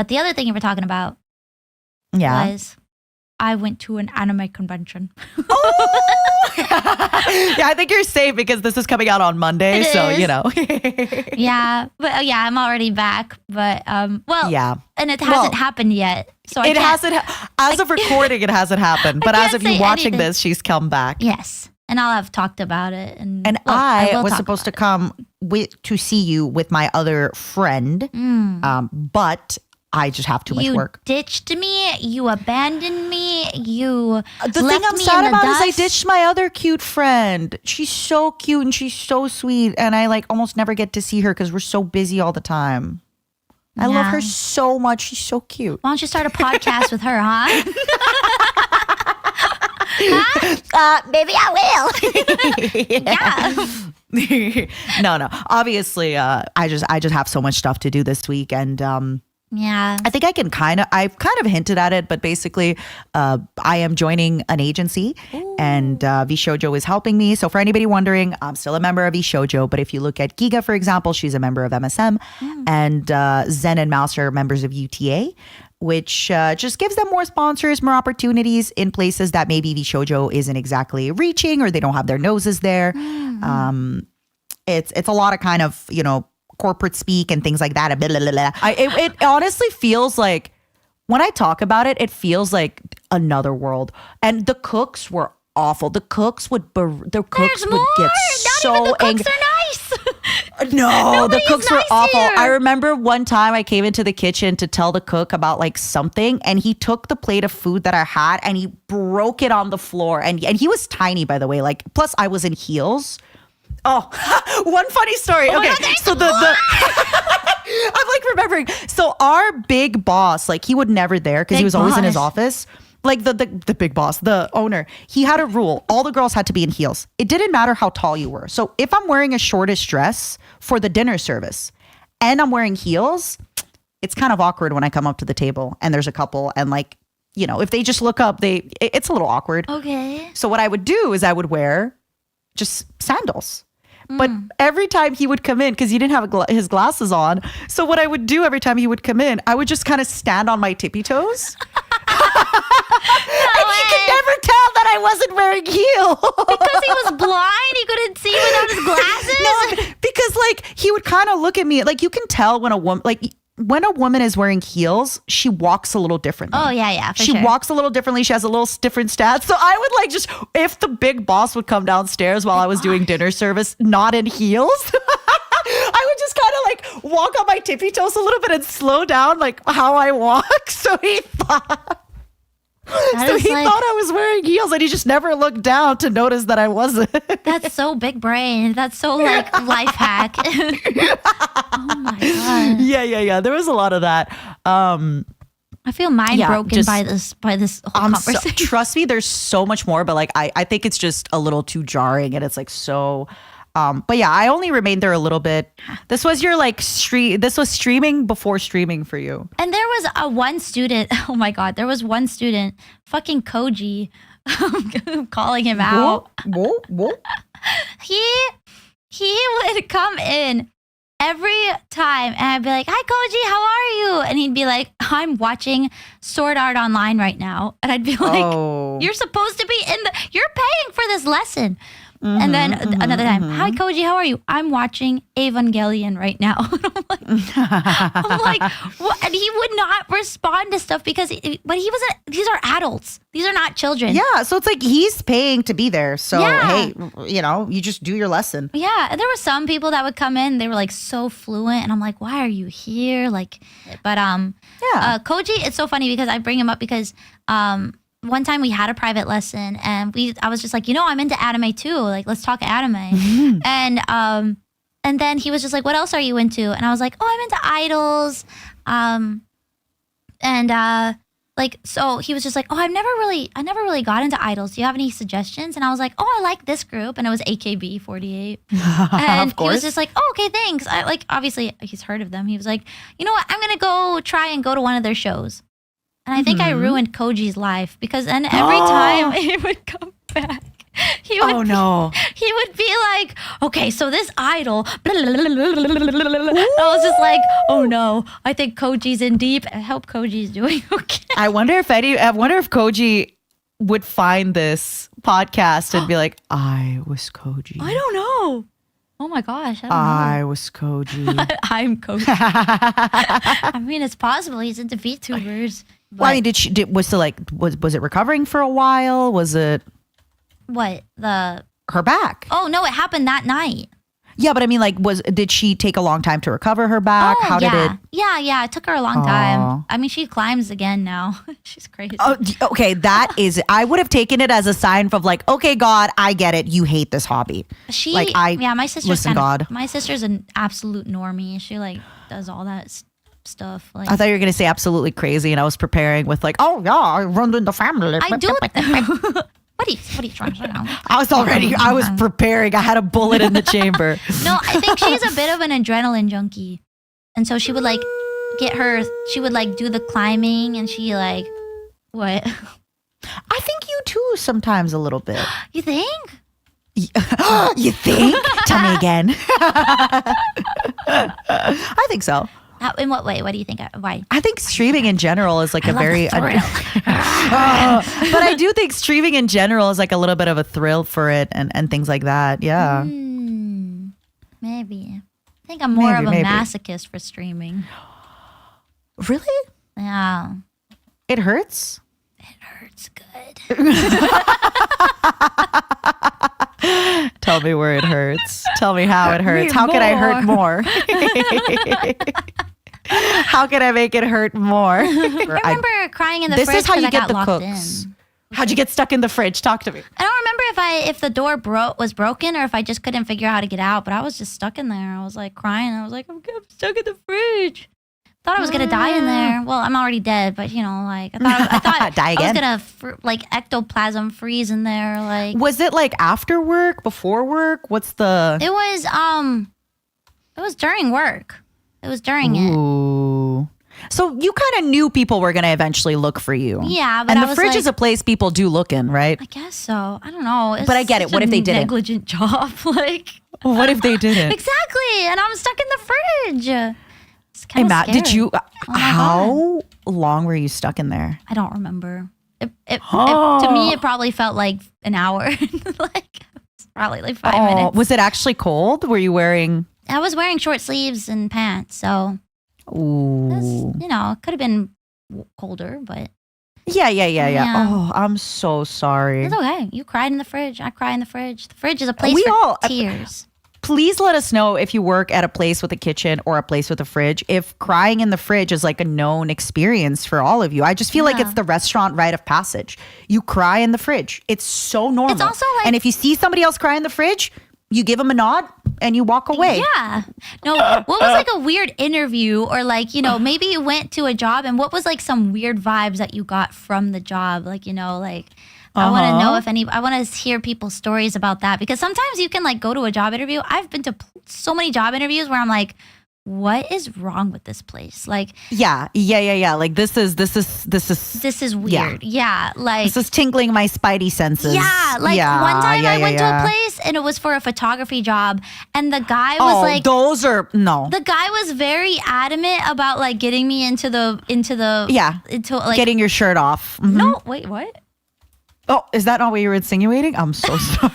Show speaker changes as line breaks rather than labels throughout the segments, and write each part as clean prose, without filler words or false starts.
But the other thing you were talking about was I went to an anime convention.
Yeah, I think you're safe because this is coming out on Monday. So, you know.
Yeah. But I'm already back. But, and it hasn't happened yet. So
it hasn't, as of recording, it hasn't happened. But as of you watching this, she's come back.
Yes. And I'll have talked about it. And
I was supposed to come to see you with my other friend. But I just have too much work.
You ditched me. You abandoned me. You
The thing I'm sad about is I ditched my other cute friend. She's so cute and she's so sweet. And I like almost never get to see her because we're so busy all the time. I love her so much. She's so cute.
Why don't you start a podcast with her, huh?
Maybe I will. No. Obviously, I just have so much stuff to do this week, and I think I've kind of hinted at it, but basically, I am joining an agency. Ooh. And VShojo is helping me. So for anybody wondering, I'm still a member of VShojo, but if you look at Giga, for example, she's a member of MSM, and Zen and Mouse are members of UTA, which just gives them more sponsors, more opportunities in places that maybe VShojo isn't exactly reaching or they don't have their noses there. It's a lot of kind of, corporate speak and things like that. Blah, blah, blah.
It honestly feels like, when I talk about it, it feels like another world. And the cooks were awful. The cooks would get so angry.
They're nice.
No, the cooks were awful.
Here.
I remember one time I came into the kitchen to tell the cook about like something, and he took the plate of food that I had and he broke it on the floor. And he was tiny, by the way. Like, plus I was in heels. Oh, one funny story. Okay, so the I'm like remembering. So our big boss, like he would never there because he was always in his office. Like the big boss, the owner, he had a rule. All the girls had to be in heels. It didn't matter how tall you were. So if I'm wearing a shortish dress for the dinner service and I'm wearing heels, it's kind of awkward when I come up to the table and there's a couple and like, if they just look up, it's a little awkward.
Okay.
So what I would do is I would wear just sandals. But every time he would come in, because he didn't have his glasses on, so what I would do every time he would come in, I would just kind of stand on my tippy toes. And he could never tell that I wasn't wearing heels.
Because he was blind? He couldn't see without his glasses?
No, because like he would kind of look at me, like you can tell when a woman is wearing heels, she walks a little differently.
Oh, yeah,
She walks a little differently. She has a little different stats. So I would like just, if the big boss would come downstairs while I was doing dinner service, not in heels, I would just kind of like walk on my tippy toes a little bit and slow down like how I walk. So he thought... thought I was wearing heels and he just never looked down to notice that I wasn't.
That's so big brain. That's so like life hack. Oh my God.
Yeah. There was a lot of that.
I feel mind broken by this whole conversation.
Trust me, there's so much more, but like I think it's just a little too jarring and it's like so... but yeah, I only remained there a little bit. This was your like this was streaming before streaming for you.
And there was one student, oh my God, fucking KOJI, I'm calling him out.
Whoa.
He would come in every time and I'd be like, hi KOJI, how are you? And he'd be like, I'm watching Sword Art Online right now. And I'd be like, you're supposed to be you're paying for this lesson. And then another time, hi KOJI, how are you? I'm watching Evangelion right now. I'm like, what? And he would not respond to stuff but he wasn't. These are adults. These are not children.
Yeah, so it's like he's paying to be there. So hey, you just do your lesson.
Yeah, and there were some people that would come in. They were like so fluent, and I'm like, why are you here? Like, but KOJI, it's so funny because I bring him up because one time we had a private lesson and I was just like, I'm into anime too. Like, let's talk anime. And then he was just like, what else are you into? And I was like, I'm into idols. So he was just like, I never really got into idols. Do you have any suggestions? And I was like, I like this group. And it was AKB48. And he was just like, okay, thanks. Obviously he's heard of them. He was like, you know what? I'm going to go to one of their shows. And I think I ruined KOJI's life because then every time he would come back, He would
Oh no.
He would be like, okay, so this idol. Blah, blah, blah, blah, blah, blah, blah, blah. I was just like, oh no, I think KOJI's in deep. I hope KOJI's doing okay.
I wonder if KOJI would find this podcast and be like, I was KOJI.
I don't know. Oh my gosh, I don't know.
I was KOJI.
I'm KOJI. I mean, it's possible he's into VTubers.
Well, I mean, was it recovering for a while? Was it
What?
her back?
Oh no, it happened that night.
Yeah, but I mean, like, did she take a long time to recover her back?
Oh,
How
yeah.
did it?
Yeah, it took her a long time. I mean, she climbs again now. She's crazy.
Oh, okay, that is. I would have taken it as a sign of like, okay, God, I get it. You hate this hobby.
My sister's
listen, God.
My sister's an absolute normie. She like does all that stuff. Like,
I thought you were gonna say absolutely crazy, and I was preparing with like, oh yeah, I run in the family.
I do. What are you trying to say now?
I was preparing. I had a bullet in the chamber.
No, I think she's a bit of an adrenaline junkie. And so she would like she would like do the climbing and she like, what?
I think you too sometimes a little bit.
You think?
You think? Tell me again. I think so.
In what way? What do you think? Why?
I think streaming in general is like
I
a
love
very
the thrill.
but I do think streaming in general is like a little bit of a thrill for it and things like that. Yeah.
Maybe. I think I'm more of a masochist for streaming.
Really?
Yeah.
It hurts?
It hurts good.
Tell me where it hurts. Tell me how it hurts. How can I hurt more? How can I make it hurt more?
I remember crying in the fridge.
This is how you get the
cooks.
cooks. How'd you get stuck in the fridge? Talk to me.
I don't remember if the door was broken or if I just couldn't figure out how to get out, but I was just stuck in there. I was like crying. I was like, I'm stuck in the fridge. Thought I was gonna die in there. Well, I'm already dead, but you know, like I thought
Die again?
I was gonna like ectoplasm freeze in there. Like,
was it like after work, before work? What's the?
It was during work. It was during it.
Ooh. So you kind of knew people were going to eventually look for you.
Yeah, but
and
I
the
was
fridge
like,
is a place people do look in, right?
I guess so. I don't know. It's
but I get it.
such
What if
a
they didn't?
negligent job, like.
What if they didn't?
Exactly, and I'm stuck in the fridge. It's kind
Hey
of
Matt,
scary.
did you?
Oh my
How long were you stuck in there?
I don't remember. To me, it probably felt like an hour. Like it's probably like 5 minutes.
Was it actually cold? Were you wearing?
I was wearing short sleeves and pants, so
Ooh.
it could have been colder, but
Yeah.
Yeah.
Oh, I'm so sorry.
it's okay. You cried in the fridge. I cry in the fridge. The fridge is a place
We
for
all-
tears.
Please let us know if you work at a place with a kitchen or a place with a fridge. If crying in the fridge is like a known experience for all of you. I just feel like it's the restaurant rite of passage. You cry in the fridge. It's so normal.
It's also like-
and if you see somebody else cry in the fridge, you give them a nod and you walk away.
Yeah. No, what was like a weird interview or like, maybe you went to a job and what was like some weird vibes that you got from the job? Like, like I want to know I want to hear people's stories about that because sometimes you can like go to a job interview. I've been to so many job interviews where I'm like, what is wrong with this place? Like,
Yeah. Like this is
weird. Yeah. Like,
this is tingling my spidey senses.
yeah. Like one time I went to a place and it was for a photography job and the guy was like,
those are no.
the guy was very adamant about like getting me into like,
Getting your shirt off. Mhm.
no, wait, what?
Oh, is that not what you were insinuating? I'm so sorry.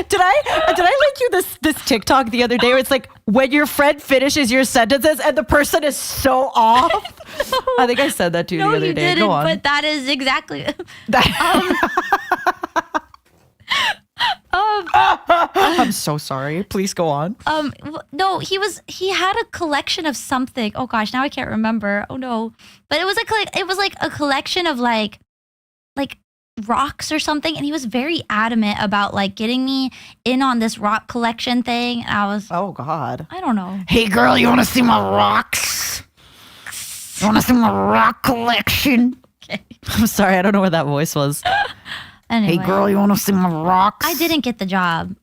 Did I link you this TikTok the other day where it's like when your friend finishes your sentences and the person is so off? I think I said that to you the other
you
day.
didn't,
Go on.
but that is exactly.
I'm so sorry. Please go on.
No, he had a collection of something. Oh gosh, now I can't remember. Oh no, but it was like a collection of like rocks or something, and he was very adamant about like getting me in on this rock collection thing. And I was,
Oh God.
I don't know.
Hey girl, you want to see my rocks? You want to see my rock collection?
Okay.
I'm sorry, I don't know where that voice was.
Anyway,
Hey girl, you want to see my rocks?
I didn't get the job.